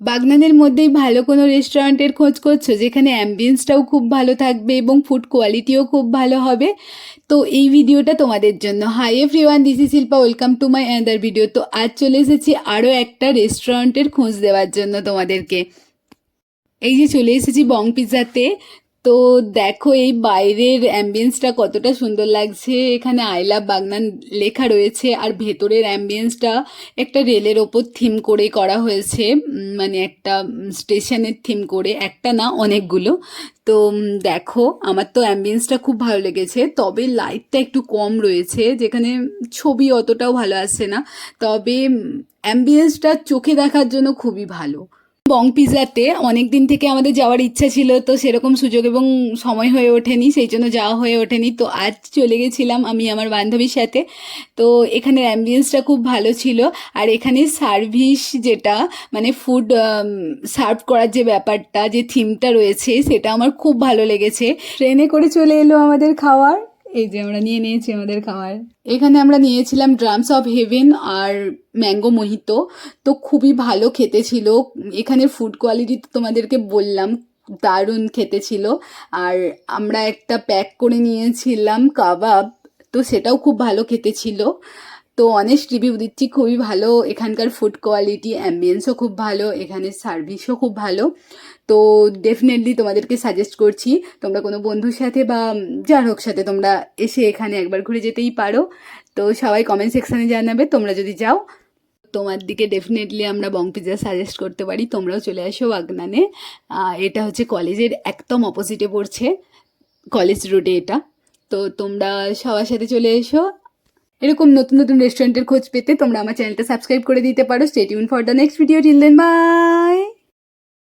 বাগনানের মধ্যেই ভালো কোনো রেস্টুরেন্টের খোঁজ করছো যেখানে অ্যাম্বিয়েন্সটাও খুব ভালো থাকবে এবং ফুড কোয়ালিটিও খুব ভালো হবে? তো এই ভিডিওটা তোমাদের জন্য। Hi everyone, this is Shilpa, welcome to my another video. তো আজ চলে এসেছি আরও একটা রেস্টুরেন্টের খোঁজ দেওয়ার জন্য তোমাদেরকে। এই যে চলে এসেছি বং পিৎজাতে। তো দেখো এই বাইরের অ্যাম্বিয়েন্সটা কতটা সুন্দর লাগছে। এখানে আই লাভ বাগনান লেখা রয়েছে, আর ভেতরের অ্যাম্বিয়েন্সটা একটা রেলের ওপর থিম করে করা হয়েছে। মানে একটা স্টেশনের থিম করে, একটা না অনেকগুলো। তো দেখো আমার তো অ্যাম্বিয়েন্সটা খুব ভালো লেগেছে, তবে লাইটটা একটু কম রয়েছে, যেখানে ছবি অতটাও ভালো আসছে না। তবে অ্যাম্বিয়েন্সটা চোখে দেখার জন্য খুবই ভালো। বং পিৎজাতে অনেক দিন থেকে আমাদের যাওয়ার ইচ্ছা ছিল, তো সেরকম সুযোগ এবং সময় হয়ে ওঠেনি, সেই জন্য যাওয়া হয়ে ওঠেনি। তো আজ চলে গেছিলাম আমি আমার বান্ধবীর সাথে। তো এখানের অ্যাম্বিয়েন্সটা খুব ভালো ছিল, আর এখানে সার্ভিস যেটা, মানে ফুড সার্ভ করার যে ব্যাপারটা, যে থিমটা রয়েছে, সেটা আমার খুব ভালো লেগেছে। ট্রেনে করে চলে এলো আমাদের খাওয়ার। এই যে আমরা নিয়ে নিয়েছি আমাদের খাবার। এখানে আমরা নিয়েছিলাম ড্রামস অফ হেভেন আর ম্যাঙ্গো মোহিতো। তো খুবই ভালো খেতে ছিল। এখানে ফুড কোয়ালিটি তো তোমাদেরকে বললাম, দারুণ খেতে ছিল। আর আমরা একটা প্যাক করে নিয়েছিলাম কাবাব, তো সেটাও খুব ভালো খেতে ছিল। তো অনেস্ট রিভিউ দিচ্ছি, খুবই ভালো এখানকার ফুড কোয়ালিটি, অ্যাম্বিয়েন্সও খুব ভালো, এখানে সার্ভিসও খুব ভালো। তো ডেফিনেটলি তোমাদেরকে সাজেস্ট করছি, তোমরা কোনো বন্ধুর সাথে বা যার হোক সাথে তোমরা এসে এখানে একবার ঘুরে যেতেই পারো। তো সবাই কমেন্ট সেকশানে জানাবে তোমরা যদি যাও। তোমার দিকে ডেফিনেটলি আমরা বং পিৎজা সাজেস্ট করতে পারি, তোমরাও চলে আসো বাগনানে। এটা হচ্ছে কলেজের একদম অপোজিটে পড়ছে, কলেজ রোডে এটা। তো তোমরা সবার সাথে চলে এসো। এরকম নতুন নতুন রেস্টুরেন্টের খোঁজ পেতে তোমরা আমার চ্যানেলটা সাবস্ক্রাইব করে দিতে পারো। Stay tune for the next video. Till then, by.